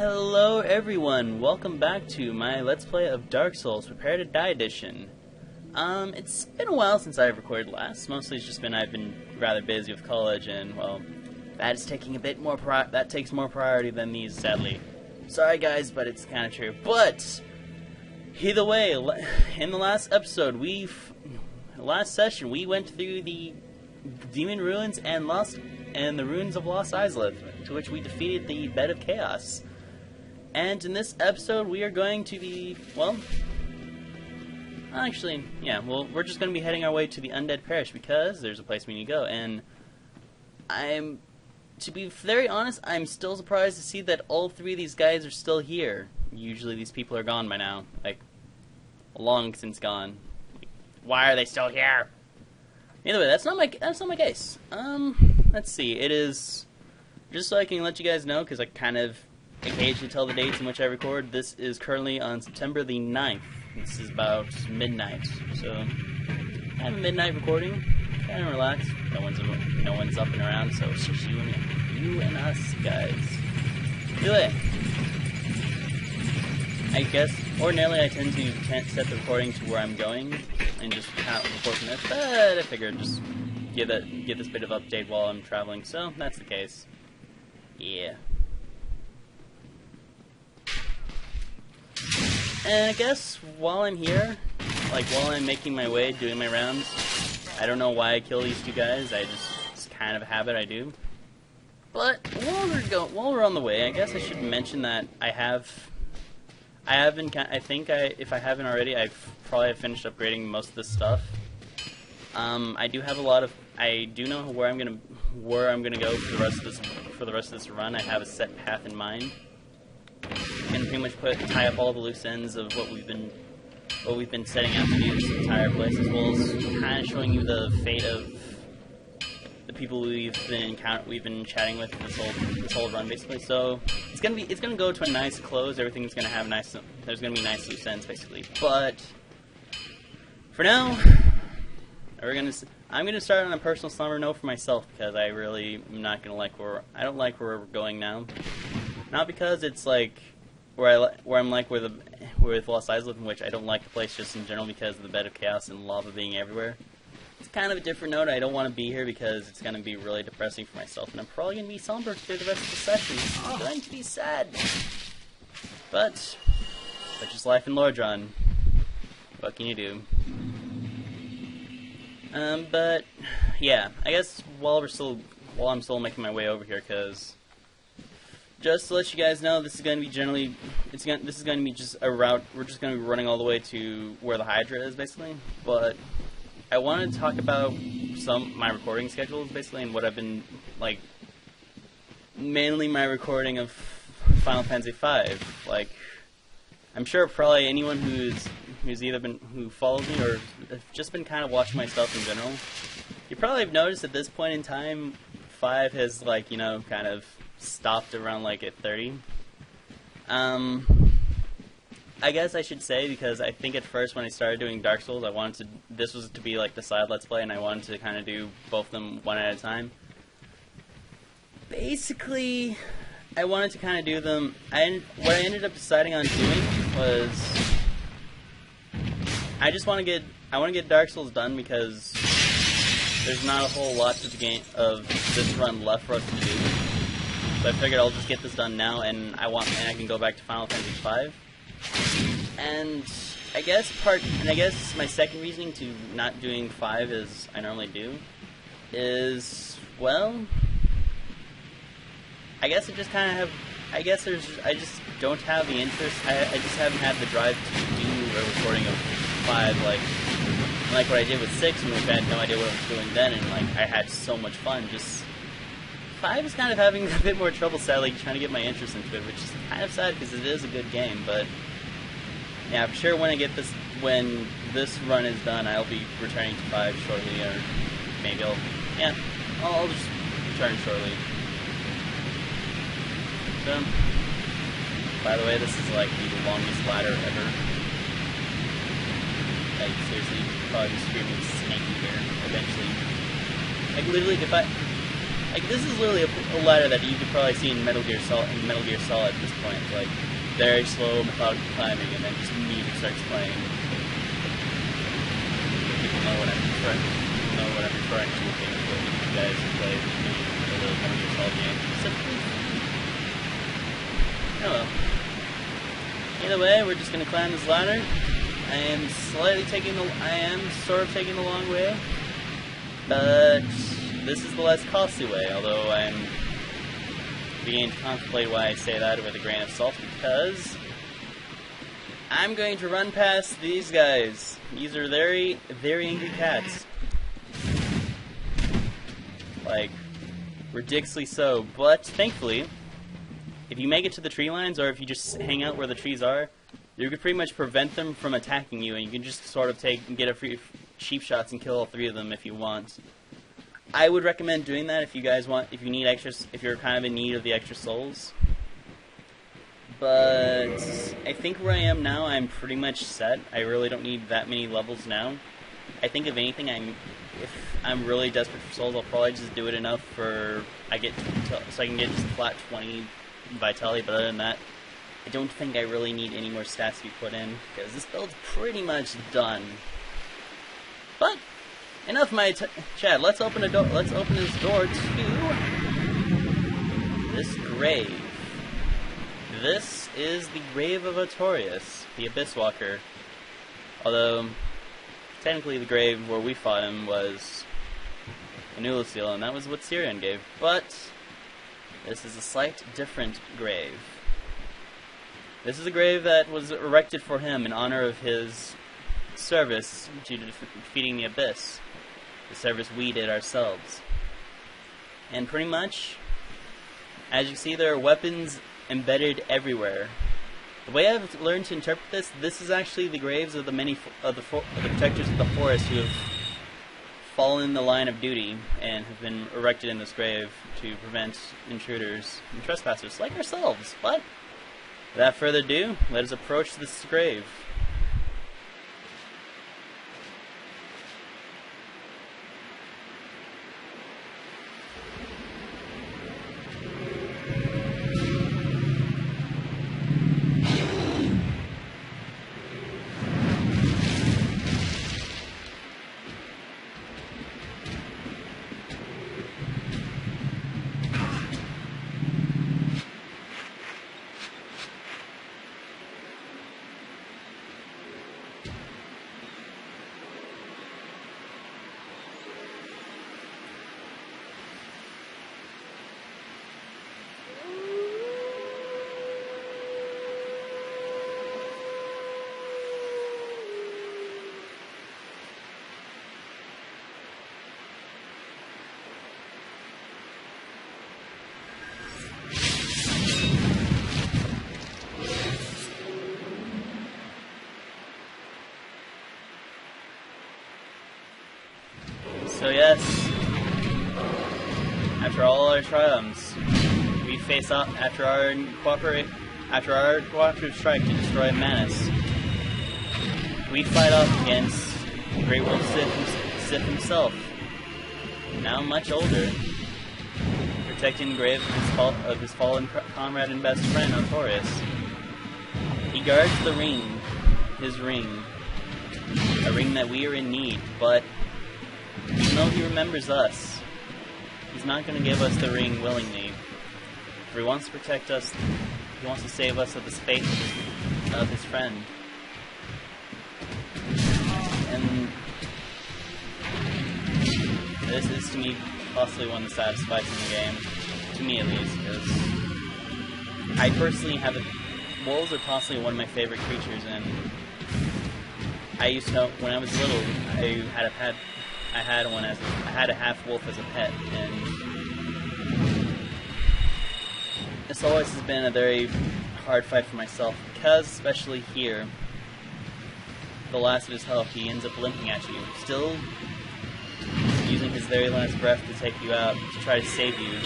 Hello everyone, welcome back to my Let's Play of Dark Souls Prepare to Die edition. It's been a while since I've recorded last. Mostly it's just been I've been rather busy with college and, well, that's taking a bit more that takes more priority than these, sadly. Sorry guys, but it's kind of true. But either way, in the last episode, last session, we went through the Demon Ruins and the Ruins of Lost Isleth, to which we defeated the Bed of Chaos. And in this episode, we are going to be, well, actually, yeah, well, we're just going to be heading our way to the Undead Parish because there's a place we need to go. And to be very honest, I'm still surprised to see that all three of these guys are still here. Usually these people are gone by now, like, long since gone. Why are they still here? Either way, that's not my case. Let's see. It is, just so I can let you guys know, because I kind of occasionally tell the dates in which I record. This is currently on September the 9th. This is about midnight. So I have a midnight recording. Kind of relaxed. No one's up and around. So it's just you and us guys. Either way, I guess ordinarily I tend to set the recording to where I'm going and just kind of record from this, but I figured just give this bit of update while I'm traveling, so that's the case. Yeah. And I guess while I'm here, like while I'm making my way, doing my rounds, I don't know why I kill these two guys, it's kind of a habit I do. But while we're on the way, I guess I should mention that if I haven't already, I've probably finished upgrading most of this stuff. I do know where I'm gonna go for the rest of this run. I have a set path in mind, and pretty much tie up all the loose ends of what we've been setting out to do this entire place, as well as kind of showing you the fate of the people we've been chatting with this whole run, basically. So it's gonna go to a nice close. Everything's gonna have there's gonna be nice loose ends, basically. But for now, I'm gonna start on a personal slumber note for myself, because I really am not gonna I don't like where we're going now. Not because it's like where I'm like with Lost Isleth, in which I don't like the place just in general because of the Bed of Chaos and lava being everywhere. It's kind of a different note. I don't want to be here because it's going to be really depressing for myself, and I'm probably going to be somber through the rest of the session. It's going to be sad. But just life in Lordran. What can you do? But yeah, I guess while I'm still making my way over here, because just to let you guys know, this is going to be just a route. We're just going to be running all the way to where the Hydra is, basically. But I wanted to talk about my recording schedules, basically, and what I've been, like, mainly my recording of Final Fantasy V. Like, I'm sure probably anyone who follows me or just been kind of watching my stuff in general, you probably have noticed at this point in time, 5 has, like, kind of stopped around, like, at 30. I guess I should say, because I think at first when I started doing Dark Souls, this was to be like the side Let's Play, and I wanted to kind of do both of them one at a time. Basically, I wanted to kind of do them, what I ended up deciding on doing was, I want to get Dark Souls done, because there's not a whole lot to the game of this run left for us to do. So I figured I'll just get this done now, and I can go back to Final Fantasy V. And I guess my second reasoning to not doing 5 as I normally do is, well, I guess I just kind of have, I just don't have the interest, I just haven't had the drive to do a recording of 5 like what I did with 6, in which I had no idea what I was doing then, and like I had so much fun. Just 5 is kind of having a bit more trouble, sadly, trying to get my interest into it, which is kind of sad because it is a good game. But yeah, I'm sure when this run is done, I'll be returning to 5 shortly, or maybe I'll just return shortly. So, by the way, this is like the longest ladder ever. Like, seriously, you could probably be screaming snakey here eventually. Like, literally, Like, this is literally a ladder that you could probably see in Metal Gear Solid at this point. Like, very slow, methodical climbing, and then just music starts playing. People know what I'm referring to with games, but if you guys play a little Metal Gear Solid game, specifically. Oh well. Either way, we're just gonna climb this ladder. I am sort of taking the long way, but this is the less costly way, although I'm beginning to contemplate why I say that with a grain of salt, because I'm going to run past these guys. These are very, very angry cats. Like, ridiculously so, but thankfully, if you make it to the tree lines, or if you just hang out where the trees are, you can pretty much prevent them from attacking you, and you can just sort of get a few cheap shots and kill all three of them if you want. I would recommend doing that if you guys want, if you're kind of in need of the extra souls. But I think where I am now, I'm pretty much set. I really don't need that many levels now. I think if anything, if I'm really desperate for souls, I'll probably just do it enough so I can get just flat 20 vitality. But other than that, I don't think I really need any more stats to be put in, because this build's pretty much done. But enough of my chat. Let's open this door to this grave. This is the grave of Artorias, the Abyss Walker. Although technically the grave where we fought him was in Ulusil, and that was what Syrian gave. But this is a slight different grave. This is a grave that was erected for him in honor of his service to defeating the Abyss. The service we did ourselves. And pretty much, as you see, there are weapons embedded everywhere. The way I've learned to interpret this is actually the graves of the protectors of the forest who have fallen in the line of duty and have been erected in this grave to prevent intruders and trespassers like ourselves. But without further ado, let us approach this grave. So yes, after all our triumphs, we face off after our cooperative strike to destroy Manus. We fight off against Great Wolf Sif himself, now much older, protecting the grave of his fallen comrade and best friend, Artorias. He guards the ring, his ring, a ring that we are in need, but even though he remembers us, he's not going to give us the ring willingly. For he wants to protect us, he wants to save us of the fate of his friend. And this is, to me, possibly one of the saddest fights in the game. To me, at least, because I personally have wolves are possibly one of my favorite creatures, and I used to know, when I was little, I had a half wolf as a pet, and this always has been a very hard fight for myself, because especially here, the last of his health, he ends up limping at you, still using his very last breath to take you out, to try to save you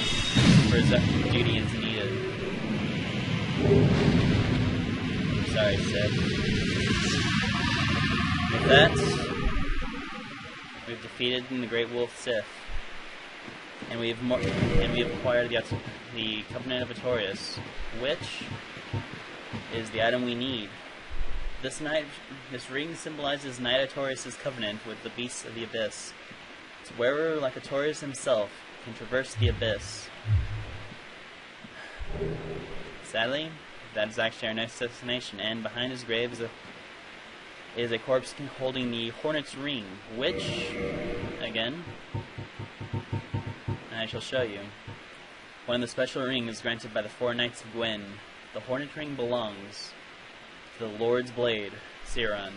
for his duty as needed. Sorry, Sif. With that, we've defeated the Great Wolf Sif. and we have acquired the Covenant of Artorias, which is the item we need. This ring symbolizes Knight Artorias' covenant with the beasts of the Abyss. Its wearer, like Artorias himself, can traverse the Abyss. Sadly, that is actually our next destination, and behind his grave is a corpse holding the Hornet's Ring, which, again, I shall show you. One of the special rings granted by the 4 Knights of Gwyn. The Hornet Ring belongs to the Lord's Blade, Siron.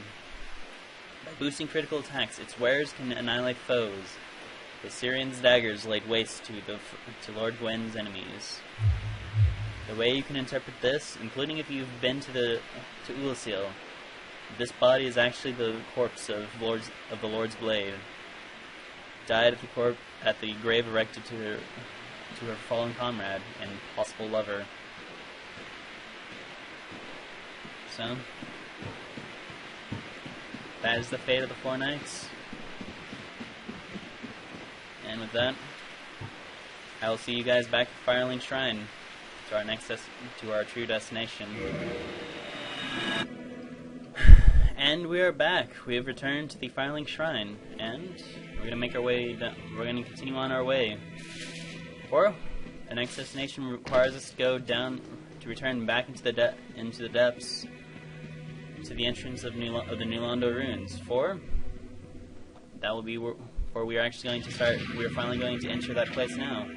By boosting critical attacks, its wearers can annihilate foes. The Syrian's daggers laid waste to Lord Gwyn's enemies. The way you can interpret this, including if you've been to Ulasil, this body is actually the corpse of the Lord's Blade. Died at the grave erected to her fallen comrade and possible lover. So, that is the fate of the 4 Knights. And with that, I will see you guys back at Firelink Shrine to our true destination. And we are back. We have returned to the Firelink Shrine, and we're going to make our way down. We're going to continue on our way. Or, the next destination requires us to go down, to return back into the depths, to the entrance of the New Londo Ruins. For that will be where we are actually going to start. We are finally going to enter that place now.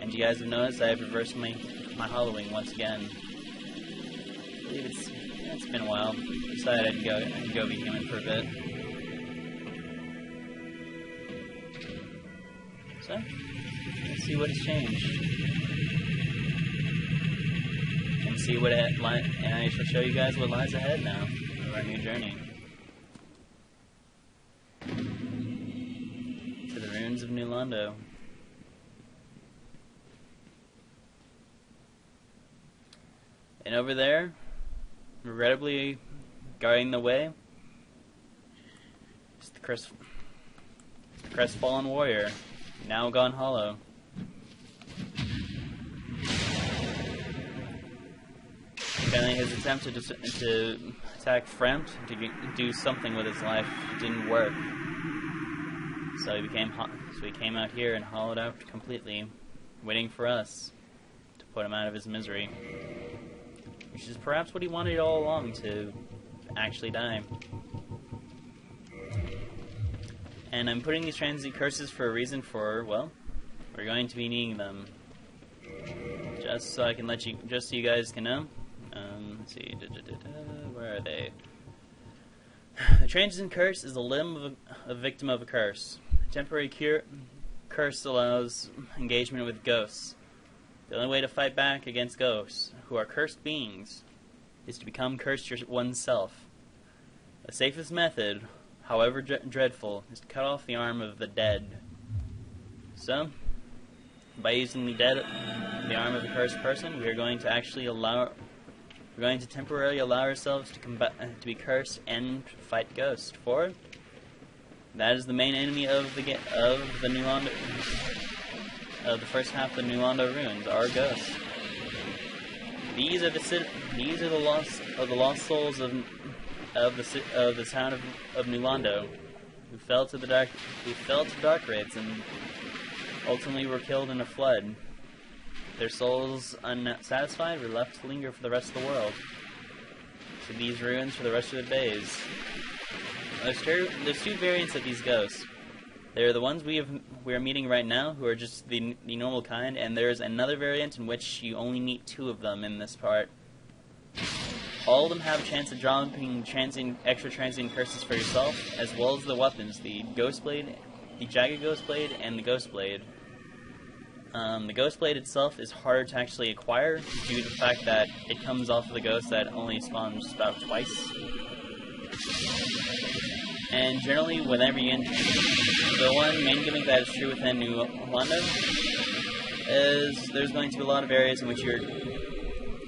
And you guys have noticed I have reversed my hollowing once again. I believe it's been a while. Decided I'd go be human for a bit. So, let's see what has changed. And see what and I shall show you guys what lies ahead now of our new journey. To the ruins of New Londo. And over there, regrettably guarding the way, is the Crestfallen warrior, now gone hollow. Apparently his attempt to attack Frempt, to do something with his life, didn't work. So he came out here and hollowed out completely, waiting for us to put him out of his misery. Which is perhaps what he wanted all along, to actually die. And I'm putting these transient curses for a reason, well, we're going to be needing them. Just so you guys can know. Let's see, where are they? The transient curse is a limb of a victim of a curse. A temporary curse allows engagement with ghosts. The only way to fight back against ghosts, who are cursed beings, is to become cursed oneself. The safest method, however dreadful, is to cut off the arm of the dead. So, by using the arm of a cursed person, we are going to temporarily allow ourselves to be cursed and fight ghosts. For that is the main enemy of the New Londo. Of the first half of the New Londo Ruins are ghosts. These are the lost souls of the town of New Londo, who fell to DarkWraiths and ultimately were killed in a flood. Their souls, unsatisfied, were left to linger for the rest of the world, to these ruins for the rest of their days. There's 2 variants of these ghosts. They're the ones we are meeting right now, who are just the normal kind, and there's another variant in which you only meet 2 of them in this part. All of them have a chance of dropping extra transient curses for yourself, as well as the weapons, the Ghost Blade, the Jagged Ghost Blade, and the Ghost Blade. The Ghost Blade itself is harder to actually acquire, due to the fact that it comes off of the ghost that only spawns about twice. And generally, whenever you enter, the one main gimmick that is true within New Londo is there's going to be a lot of areas in which you're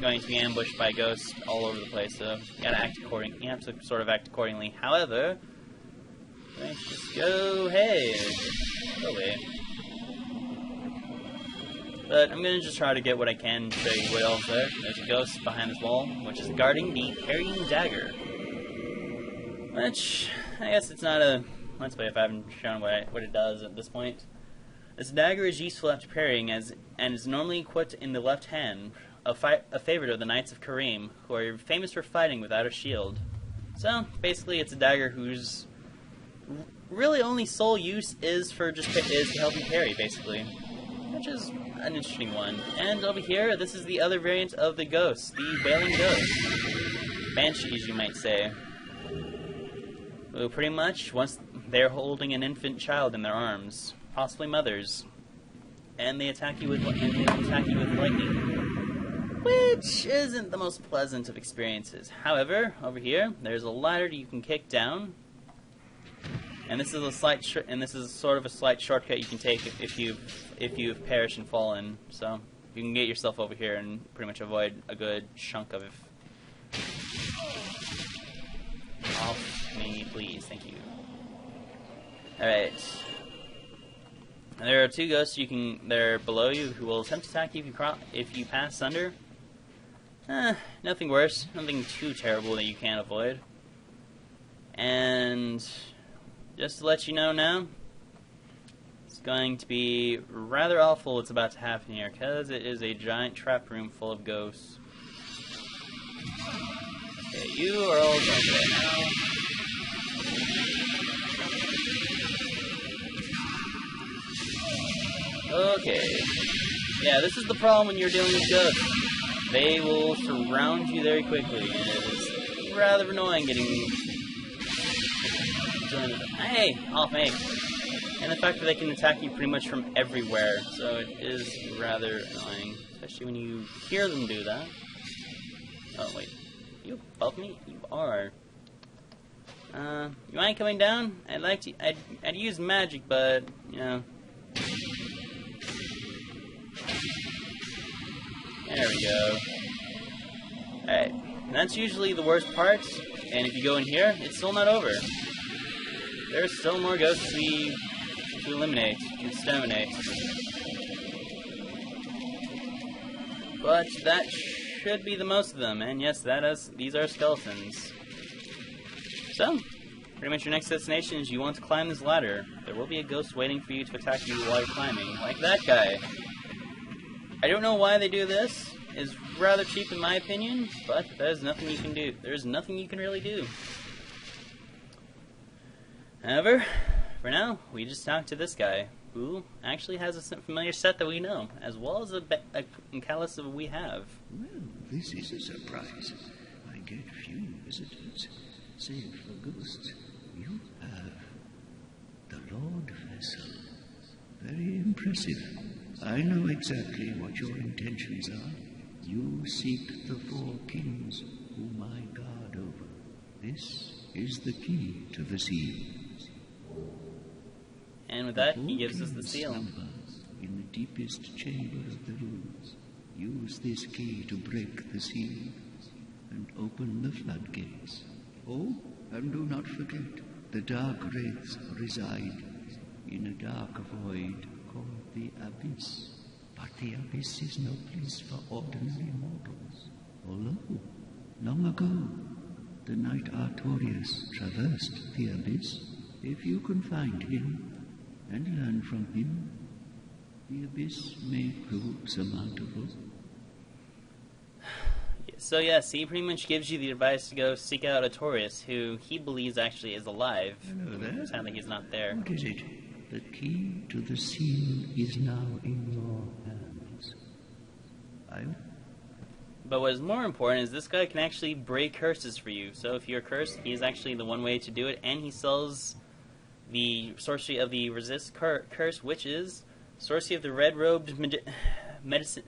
going to be ambushed by ghosts all over the place. So you have to sort of act accordingly. However, let's just go. Hey, go away. But I'm gonna just try to get what I can to show you what else there. There's a ghost behind this wall, which is guarding the parrying dagger. Which, I guess it's not a... Let's play if I haven't shown what it does at this point. This dagger is useful after parrying and is normally equipped in the left hand, a favorite of the Knights of Karim, who are famous for fighting without a shield. So, basically it's a dagger whose really only sole use is to help you parry, basically. Which is an interesting one. And over here, this is the other variant of the ghost, the Wailing Ghost. Banshees, you might say. Well, pretty much, once they're holding an infant child in their arms, possibly mothers, and they attack you with lightning, which isn't the most pleasant of experiences. However, over here, there's a ladder that you can kick down, and this is sort of a slight shortcut you can take if you've perished and fallen. So you can get yourself over here and pretty much avoid a good chunk of. Off me, please. Thank you. All right. There are two ghosts they're below you who will attempt to attack you if you pass under. Nothing worse, nothing too terrible that you can't avoid. And just to let you know now, it's going to be rather awful what's about to happen here, because it is a giant trap room full of ghosts. Okay, you are all done right now. Okay. Yeah, this is the problem when you're dealing with ghosts. They will surround you very quickly, and it is rather annoying getting... Hey! Off me! And the fact that they can attack you pretty much from everywhere, so it is rather annoying. Especially when you hear them do that. Oh, wait. You above me? You are. You mind coming down? I'd use magic, but, you know... There we go. Alright, that's usually the worst part, and if you go in here, it's still not over. There's still more ghosts to eliminate, to exterminate. But that should be the most of them, and yes, these are skeletons. So, pretty much your next destination is you want to climb this ladder. There will be a ghost waiting for you to attack you while you're climbing, like that guy. I don't know why they do this. It's rather cheap in my opinion, but there's nothing you can do. There's nothing you can really do. However, for now, we just talked to this guy, who actually has a familiar set that we know, as well as a callus that we have. Well, this is a surprise. I get few visitors, save for ghosts. You have the Lord Vessel. Very impressive. I know exactly what your intentions are. You seek the four kings whom I guard over. This is the key to the seal. And with that, he gives us the seal. In the deepest chamber of the ruins. Use this key to break the seal and open the floodgates. Oh, and do not forget, the DarkWraiths reside in a dark void called the Abyss. But the Abyss is no place for ordinary mortals. Although, long ago, the knight Artorius traversed the Abyss. If you can find him and learn from him, the Abyss may prove surmountable. So yes, he pretty much gives you the advice to go seek out Artorius, who he believes actually is alive. Hello there. Sadly, he's not there. What is it? The key to the seal is now in your hands. But what is more important is this guy can actually break curses for you. So if you're cursed, he's actually the one way to do it, and he sells the sorcery of the resist curse, which is sorcery of the red-robed medicine.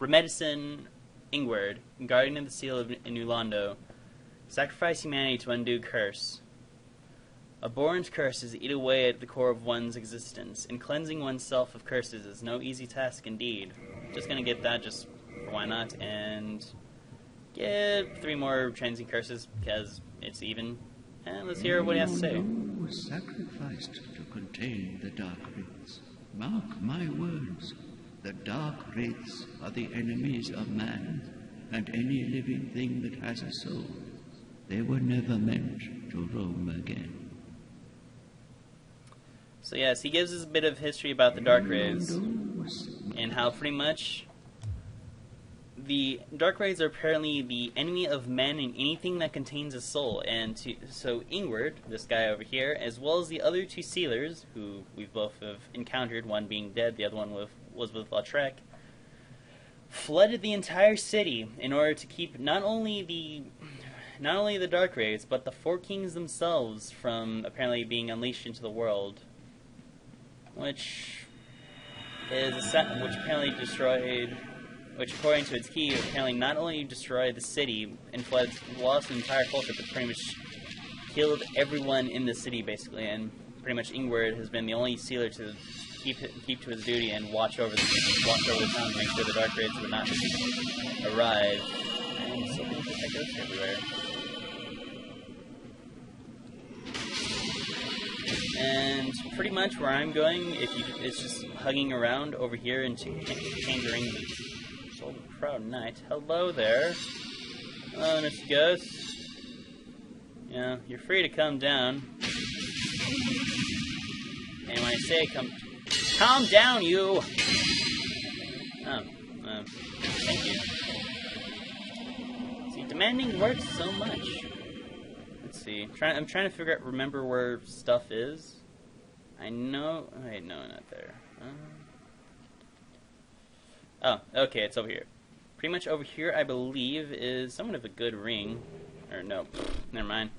Remedicine Ingward, guardian of the seal of New Londo. Sacrifice humanity to undo curse. Abhorrent curses eat away at the core of one's existence, and cleansing oneself of curses is no easy task indeed. Just gonna get that, just for why not, and get 3 more transient curses, because it's even. And let's hear what he has to say. Was sacrificed to contain the Darkwraiths. Mark my words, the Darkwraiths are the enemies of man and any living thing that has a soul. They were never meant to roam again. So yes, he gives us a bit of history about the Darkwraiths and how pretty much the Darkwraiths are apparently the enemy of men and anything that contains a soul. And so Ingward, this guy over here, as well as the other two sealers, who we've both have encountered, one being dead, the other one was with Lautrec, flooded the entire city in order to keep not only the Darkwraiths, but the Four Kings themselves from apparently being unleashed into the world. Which apparently destroyed, which according to its key, apparently not only destroyed the city and lost the entire culture, but pretty much killed everyone in the city basically. And pretty much Ingward has been the only sealer to keep to his duty and watch over the town to make sure the Darkwraiths would not arrive. And so many ghosts everywhere. And pretty much where I'm going, it's just hugging around over here and changing Soul of the Proud Knight. Hello there. Hello, Mr. Ghost. Yeah, you're free to come down. And when I say calm down, you! Thank you. See, demanding works so much. Let's see. I'm trying to remember where stuff is. I know. Wait, no, not there. Oh, okay, it's over here. Pretty much over here, I believe, is somewhat of a good ring. Or no, never mind.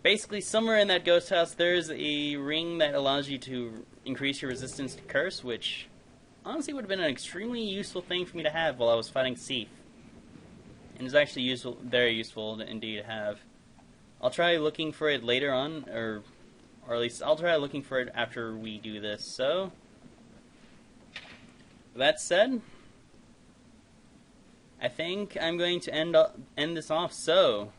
Basically, somewhere in that ghost house, there's a ring that allows you to increase your resistance to curse, which honestly would have been an extremely useful thing for me to have while I was fighting Sif. And it's actually useful, very useful indeed to have. I'll try looking for it later on, or at least I'll try looking for it after we do this. So, with that said, I think I'm going to end this off. So,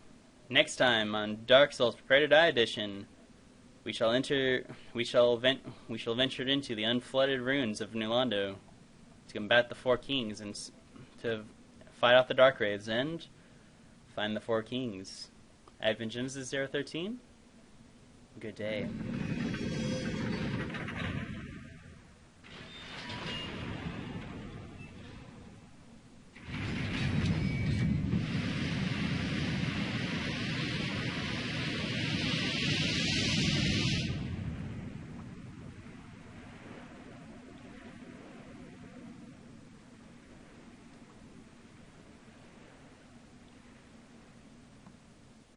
next time on Dark Souls Prepare to Die Edition, we shall venture into the unflooded ruins of New Londo to combat the Four Kings and to fight off the Darkwraiths and find the Four Kings. I've been Genesis 013. Good day.